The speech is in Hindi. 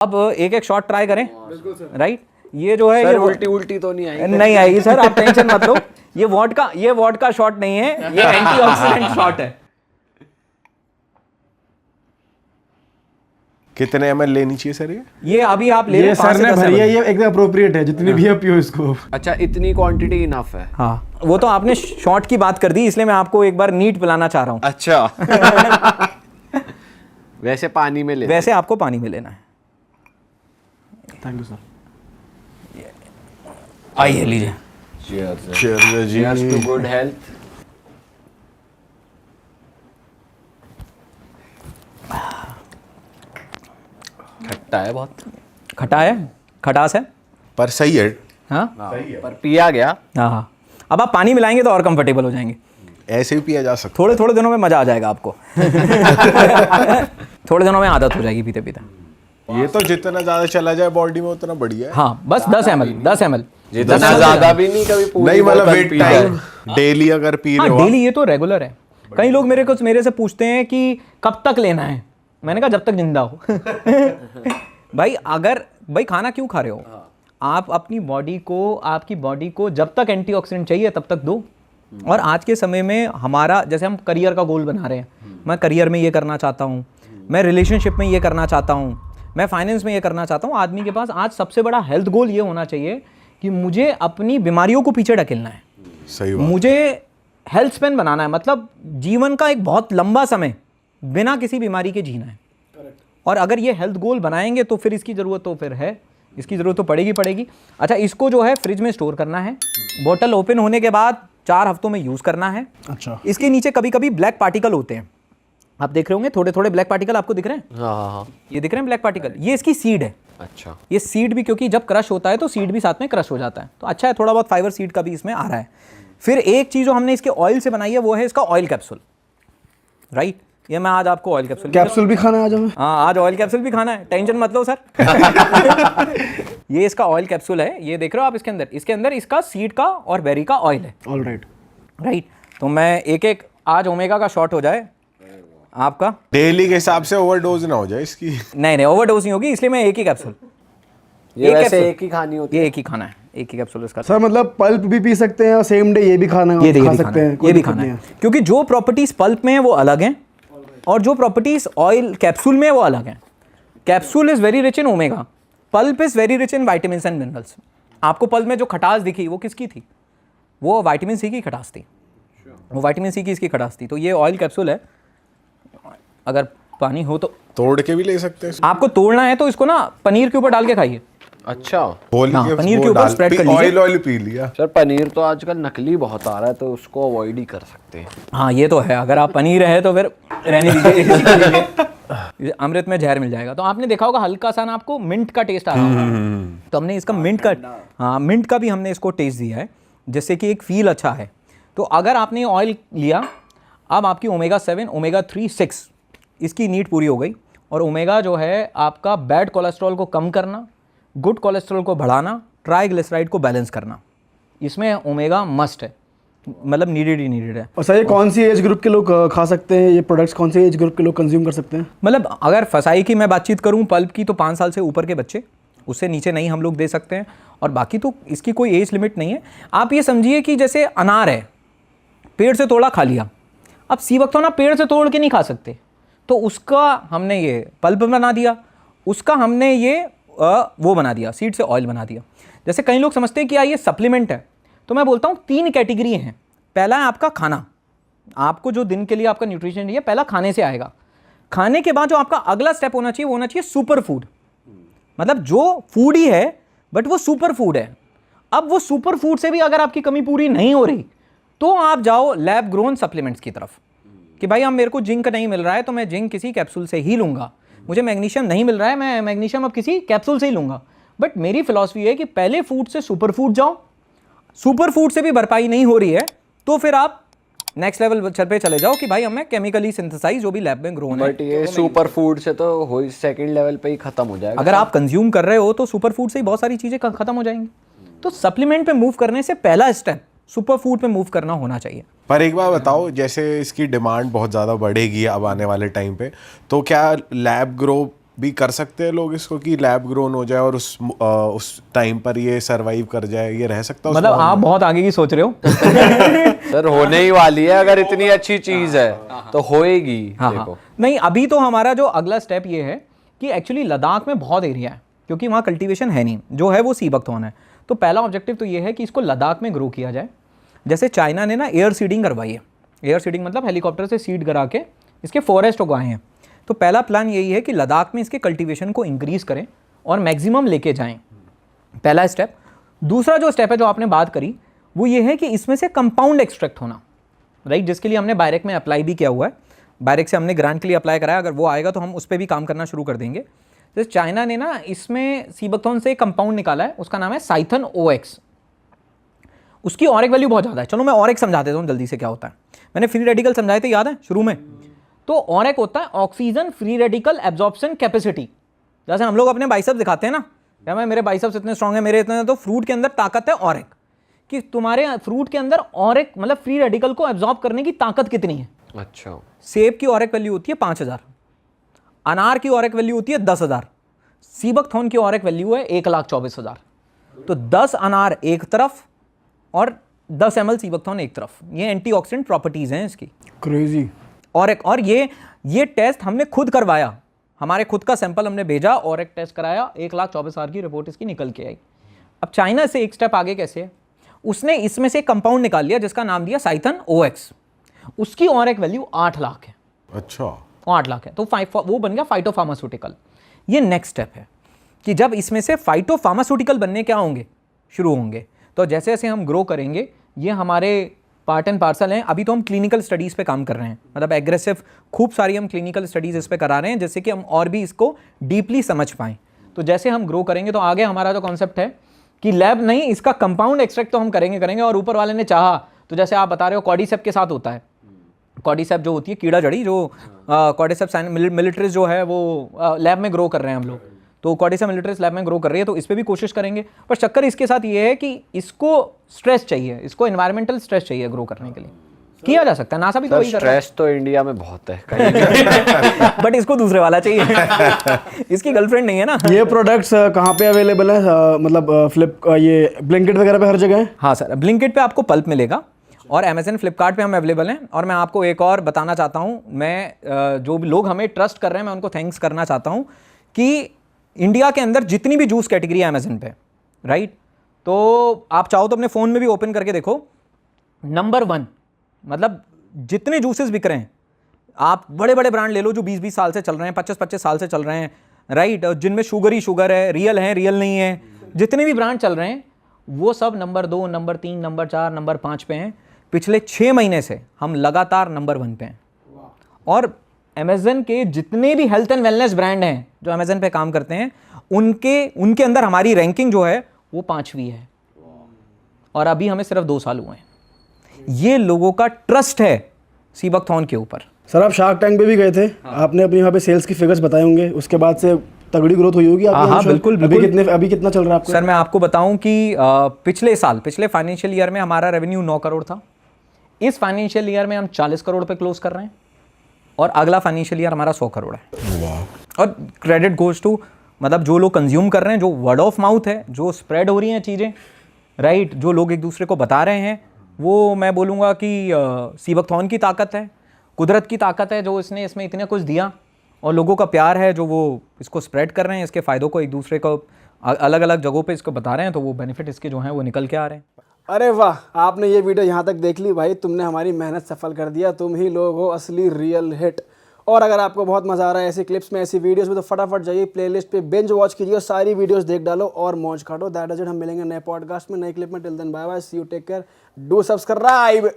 अब एक एक शॉट ट्राई करें, राइट? ये जो है सर, ये उल्टी उल्टी तो नहीं आएगी? नहीं आएगी सर, आप टेंशन मत लो। ये वॉडका शॉट नहीं है, ये एंटीऑक्सीडेंट शॉट है। कितने ml लेनी चाहिए सर ये अभी आप ले ये रहे सर ने 5 से 10 भरी है, ml। ये एकदम अप्रोप्रिएट है, जितनी भी है पियो इसको। अच्छा, इतनी क्वांटिटी इनफ है? हाँ, वो तो आपने शॉट की बात कर दी, इसलिए मैं आपको एक बार नीट पिलाना चाह रहा हूँ। अच्छा। वैसे पानी में ले, वैसे आपको पानी में लेना है। Thank you sir. आइए लीजिए। Cheers to good health। खट्टा है बहुत। खटा है, खटास है। पर सही है। हाँ पर पिया गया। हाँ, अब आप पानी मिलाएंगे तो और कंफर्टेबल हो जाएंगे। ऐसे भी पिया जा सकता थोड़े थोड़े दिनों में मजा आ जाएगा आपको। थोड़े दिनों में आदत हो जाएगी पीते पीते। है। ये तो जितना ज्यादा चला जाए बॉडी में उतना बढ़िया है। हाँ, बस 10 ml, 10 ml। जितना ज्यादा भी नहीं, कभी पूरी नहीं मतलब बोतल वेट पी टाइम जाए। डेली अगर पी हाँ, रहे हो डेली ये तो रेगुलर है। कई लोग मेरे से पूछते हैं कि कब तक लेना है। मैंने कहा जब तक जिंदा हो। भाई खाना क्यों खा रहे हो? आप अपनी आपकी बॉडी को जब तक एंटीऑक्सीडेंट चाहिए तब तक दो। और आज के समय में हमारा, जैसे हम करियर का गोल बना रहे हैं, मैं करियर में ये करना चाहता हूँ, मैं रिलेशनशिप में ये करना चाहता हूँ, मैं फाइनेंस में ये करना चाहता हूँ। आदमी के पास आज सबसे बड़ा हेल्थ गोल ये होना चाहिए कि मुझे अपनी बीमारियों को पीछे ढकेलना है। सही बात। मुझे हेल्थ स्पेन बनाना है, मतलब जीवन का एक बहुत लंबा समय बिना किसी बीमारी के जीना है। और अगर ये हेल्थ गोल बनाएंगे तो फिर इसकी ज़रूरत तो फिर है, इसकी ज़रूरत तो पड़ेगी। अच्छा, इसको जो है फ्रिज में स्टोर करना है। बोतल ओपन होने के बाद 4 हफ्तों में यूज़ करना है। अच्छा। इसके नीचे कभी कभी ब्लैक पार्टिकल होते हैं, आप देख रहे होंगे थोड़े थोड़े ब्लैक पार्टिकल आपको दिख रहे हैं। हाँ। ये दिख रहे हैं ब्लैक पार्टिकल, ये इसकी सीड है। अच्छा। ये सीड भी, क्योंकि जब क्रश होता है तो सीड भी साथ में क्रश हो जाता है, तो अच्छा है, थोड़ा बहुत फाइबर सीड का भी इसमें आ रहा है। फिर एक चीज़ जो हमने इसके ऑयल से बनाई है वो है इसका ऑयल कैप्सूल, राइट? ये मैं आज आपको ऑयल कैप्सूल भी खाना है आज हमें? हाँ, आज ऑयल कैप्सूल भी खाना है, टेंशन मत लो सर। ये इसका ऑयल कैप्सूल है, ये देख रहे हो आप। इसके अंदर इसका सीड का और बेरी का ऑयल है। All right. राइट, तो मैं एक एक आज ओमेगा का शॉट हो जाए आपका। डेली के हिसाब से ओवरडोज ना हो जाए इसकी। नहीं, ओवरडोज नहीं होगी, इसलिए मैं एक ही कैप्सूल। ये वैसे कैप्सूल। एक ही खानी होती ये एक ही खाना है, एक ही कैप्सूल इसका। सर मतलब पल्प भी पी सकते हैं और सेम डे ये भी खाना है, खा सकते हैं, ये भी खाना है, क्योंकि जो प्रॉपर्टीज पल्प में है वो अलग हैं और जो प्रॉपर्टीज ऑयल कैप्सूल में है वो अलग हैं। Capsule is very rich in omega, pulp is very rich in vitamins and minerals. आपको पल्प में जो खटास दिखी वो किसकी थी? वो विटामिन सी की खटास थी, वो विटामिन सी की इसकी खटास थी। तो ये ऑयल कैप्सूल है, अगर पानी हो तो तोड़ के भी ले सकते हैं। आपको तोड़ना है तो इसको ना पनीर के ऊपर डाल के खाइए। अच्छा। खोल हाँ, के पनीर वो के ऊपर डाल- स्प्रेड कर लीजिए। ऑयल पी लिया। सर, पनीर तो आजकल नकली बहुत आ रहा है, तो उसको अवॉइड ही कर सकते हैं। हाँ, ये तो है, अगर आप पनीर है तो फिर रहने दीजिए। अमृत में जहर मिल जाएगा। तो आपने देखा होगा हल्का सा ना आपको मिंट का टेस्ट आ रहा होगा, तो हमने इसका मिंट का भी हमने इसको टेस्ट दिया है, जिससे कि एक फील अच्छा है। तो अगर आपने ऑयल लिया, अब आपकी ओमेगा 7, ओमेगा 3, 6 इसकी नीड पूरी हो गई। और ओमेगा जो है आपका बैड कोलेस्ट्रॉल को कम करना, गुड कोलेस्ट्रॉल को बढ़ाना, ट्राइग्लिसराइड को बैलेंस करना, इसमें ओमेगा मस्ट है, मतलब नीडेड है। और सर ये कौन सी एज ग्रुप के लोग खा सकते हैं, ये प्रोडक्ट्स कौन सी एज ग्रुप के लोग कंज्यूम कर सकते हैं? मतलब अगर फसाई की मैं बातचीत करूं पल्प की, तो 5 साल से ऊपर के बच्चे, उससे नीचे नहीं हम लोग दे सकते हैं। और बाकी तो इसकी कोई एज लिमिट नहीं है। आप ये समझिए कि जैसे अनार है, पेड़ से तोड़ा खा लिया, अब सी वक्त हो ना पेड़ से तोड़ के नहीं खा सकते, तो उसका हमने ये पल्प बना दिया, उसका हमने ये वो बना दिया, सीड से ऑयल बना दिया। जैसे कई लोग समझते हैं कि ये सप्लीमेंट है, तो मैं बोलता हूँ 3 कैटेगरी हैं। पहला है आपका खाना, आपको जो दिन के लिए आपका न्यूट्रिशन चाहिए पहला खाने से आएगा। खाने के बाद जो आपका अगला स्टेप होना चाहिए वो होना चाहिए सुपर फूड, मतलब जो फूड ही है बट वो सुपर फूड है। अब वो सुपर फूड से भी अगर आपकी कमी पूरी नहीं हो रही तो आप जाओ लैब ग्रोन सप्लीमेंट्स की तरफ, कि भाई अब मेरे को जिंक नहीं मिल रहा है तो मैं जिंक किसी कैप्सूल से ही लूंगा, मुझे मैग्नीशियम नहीं मिल रहा है मैं मैग्नीशियम अब किसी कैप्सूल से ही लूंगा। बट मेरी फिलॉसफी है कि पहले फूड से सुपर फूड जाओ, सुपर फूड से भी भरपाई नहीं हो रही है तो फिर आप नेक्स्ट लेवल पे चले जाओ कि भाई हमें केमिकली सिंथेसाइज जो भी लैब में ग्रोन है। बट ये सुपर फूड से तो हो सेकंड लेवल पे ही खत्म हो जाएगा। अगर आप कंज्यूम कर रहे हो तो सुपर फूड से ही बहुत सारी चीजें खत्म हो जाएंगी। तो सप्लीमेंट पे मूव करने से पहला स्टेप सुपर फूड पे मूव करना होना चाहिए। पर एक बार बताओ, जैसे इसकी डिमांड बहुत ज़्यादा बढ़ेगी अब आने वाले टाइम पे, तो क्या लैब ग्रो भी कर सकते हैं लोग इसको कि लैब ग्रोन हो जाए और उस टाइम पर ये सरवाइव कर जाए, ये रह सकता है? मतलब आप बहुत आगे की सोच रहे हो। सर होने ही वाली है, अगर इतनी अच्छी चीज है तो होएगी। हाँ देखो हाँ। नहीं, अभी तो हमारा जो अगला स्टेप ये है कि एक्चुअली लद्दाख में बहुत एरिया है, क्योंकि वहाँ कल्टीवेशन है नहीं, जो है वो सी बकथॉर्न है। तो पहला ऑब्जेक्टिव तो ये है कि इसको लद्दाख में ग्रो किया जाए। जैसे चाइना ने ना एयर सीडिंग करवाई है। एयर सीडिंग मतलब हेलीकॉप्टर से सीड करा के इसके फॉरेस्ट उगाए हैं। तो पहला प्लान यही है कि लद्दाख में इसके कल्टीवेशन को इंक्रीज़ करें और मैक्सिमम लेके जाएं, पहला स्टेप। दूसरा जो स्टेप है जो आपने बात करी, वो ये है कि इसमें से कंपाउंड एक्सट्रैक्ट होना, राइट, जिसके लिए हमने बायरेक में अप्लाई भी किया हुआ है। बायरेक से हमने ग्रांट के लिए अप्लाई कराया, अगर वो आएगा तो हम उस पर भी काम करना शुरू कर देंगे। जैसे चाइना ने ना इसमें सी बकथॉर्न से कंपाउंड निकाला है, उसका नाम है साइथन OX। उसकी ऑरिक वैल्यू बहुत ज़्यादा है। चलो मैं ऑरिक समझा देता हूँ जल्दी से क्या होता है। मैंने फ्री रेडिकल समझाए थे, याद है शुरू में? तो ऑरिक होता है oxygen free radical absorption capacity. जैसे हम लोग अपने बाइसेप्स दिखाते हैं ना, क्या मैं मेरे बाइसेप्स इतने स्ट्रांग है, मेरे इतने, तो फ्रूट के अंदर ताकत है ऑरिक, कि तुम्हारे फ्रूट के अंदर ऑरिक मतलब फ्री रेडिकल को एब्जॉर्ब करने की ताकत कितनी है। अच्छा, सेब की ऑरिक वैल्यू होती है 5000, अनार की ऑरिक वैल्यू होती है 10,000, सी बकथॉर्न की ऑरिक वैल्यू है 1,24,000। तो 10 अनार एक तरफ और 10 ml सी बकथॉर्न एक तरफ। ये एंटीऑक्सीडेंट प्रॉपर्टीज हैं इसकी। क्रेजी। और ये टेस्ट हमने खुद करवाया, हमारे खुद का सैंपल हमने भेजा और एक टेस्ट कराया, 1,24,000 की रिपोर्ट इसकी निकल के आई। अब चाइना से एक स्टेप आगे कैसे है, उसने इसमें से कंपाउंड निकाल लिया जिसका नाम दिया साइथन OX। उसकी और एक वैल्यू 8 लाख है। अच्छा, 8 लाख है, तो वो बन गया फाइटोफार्मास्यूटिकल। ये नेक्स्ट स्टेप है कि जब इसमें से फाइटोफार्मास्यूटिकल बनने क्या होंगे, शुरू होंगे, तो जैसे जैसे हम ग्रो करेंगे ये हमारे पार्ट एंड पार्सल हैं। अभी तो हम क्लिनिकल स्टडीज़ पे काम कर रहे हैं, मतलब एग्रेसिव खूब सारी हम क्लिनिकल स्टडीज़ इस पे करा रहे हैं, जिससे कि हम और भी इसको डीपली समझ पाएँ। तो जैसे हम ग्रो करेंगे तो आगे हमारा जो कॉन्सेप्ट है कि लैब नहीं, इसका कंपाउंड एक्सट्रैक्ट तो हम करेंगे और ऊपर वाले ने चाहा तो जैसे आप बता रहे हो कॉर्डिसेप के साथ होता है। कॉर्डिसेप जो होती है कीड़ा जड़ी, जो कॉर्डिसेप मिलिट्रीज जो है वो लैब में ग्रो कर रहे हैं हम लोग, तो कॉर्डिसेप मिलिट्रीज लैब में ग्रो कर रही है, तो इस पर भी कोशिश करेंगे। पर चक्कर इसके साथ ये है कि इसको स्ट्रेस चाहिए, इसको एनवायरमेंटल स्ट्रेस चाहिए ग्रो करने के लिए। किया जा सकता है, नासा भी तो वही कर रहा है। स्ट्रेस तो इंडिया में बहुत है कहीं बट इसको दूसरे वाला चाहिए। इसकी गर्लफ्रेंड नहीं है ना। ये प्रोडक्ट्स कहाँ पे अवेलेबल है? मतलब ये ब्लिंकिट वगैरह पे हर जगह है? हाँ सर, ब्लिंकिट पे आपको पल्प मिलेगा और अमेजन फ्लिपकार्ट पे हम अवेलेबल हैं। और मैं आपको एक और बताना चाहता हूँ, मैं जो भी लोग हमें ट्रस्ट कर रहे हैं मैं उनको थैंक्स करना चाहता हूँ कि इंडिया के अंदर जितनी भी जूस कैटेगरी है अमेजन पे, राइट, तो आप चाहो तो अपने फ़ोन में भी ओपन करके देखो, नंबर 1, मतलब जितने जूसेस बिक रहे हैं, आप बड़े बड़े ब्रांड ले लो जो 20-20 साल से चल रहे हैं, 25-25 साल से चल रहे हैं, राइट, जिनमें शुगर ही शुगर है, रियल नहीं है, जितने भी ब्रांड चल रहे हैं वो सब नंबर 2, नंबर 3, नंबर 4, नंबर 5 पे हैं। पिछले 6 महीने से हम लगातार नंबर 1 पे हैं। और अमेजन के जितने भी हेल्थ एंड वेलनेस ब्रांड हैं जो अमेजन पे काम करते हैं, उनके अंदर हमारी रैंकिंग जो है वो 5वीं है। और अभी हमें सिर्फ 2 साल हुए हैं। ये लोगों का ट्रस्ट है सी बकथॉर्न के ऊपर। सर आप शार्क टैंक पे भी गए थे, आपने अपने यहाँ पे सेल्स की फिगर्स बताए होंगे, उसके बाद से तगड़ी ग्रोथ हुई होगी आपकी? हाँ, बिल्कुल। अभी कितना चल रहा है आपका? सर मैं आपको बताऊं कि पिछले फाइनेंशियल ईयर में हमारा रेवेन्यू 9 करोड़ था। इस फाइनेंशियल ईयर में हम 40 करोड़ पे क्लोज कर रहे हैं और अगला फाइनेंशियल ईयर हमारा 100 करोड़ है। और क्रेडिट गोज टू, मतलब जो लोग कंज्यूम कर रहे हैं, जो वर्ड ऑफ माउथ है, जो स्प्रेड हो रही हैं चीज़ें, राइट, जो लोग एक दूसरे को बता रहे हैं, वो मैं बोलूँगा कि सी बकथॉर्न की ताकत है, कुदरत की ताकत है जो इसने इसमें इतने कुछ दिया, और लोगों का प्यार है जो वो इसको स्प्रेड कर रहे हैं, इसके फ़ायदों को एक दूसरे को अलग अलग जगहों पे इसको बता रहे हैं, तो वो बेनिफिट इसके जो हैं वो निकल के आ रहे हैं। अरे वाह, आपने ये वीडियो यहाँ तक देख ली भाई, तुमने हमारी मेहनत सफल कर दिया। तुम ही लोग हो असली रियल हिट। और अगर आपको बहुत मज़ा आ रहा है ऐसी क्लिप्स में, ऐसी वीडियोस में, तो फटाफट जाइए प्लेलिस्ट पे, बिंज वॉच कीजिए और सारी वीडियोस देख डालो और मौज काटो। That is it. हम मिलेंगे नए पॉडकास्ट में, नए क्लिप में। Till then bye bye, see you, take care, do subscribe.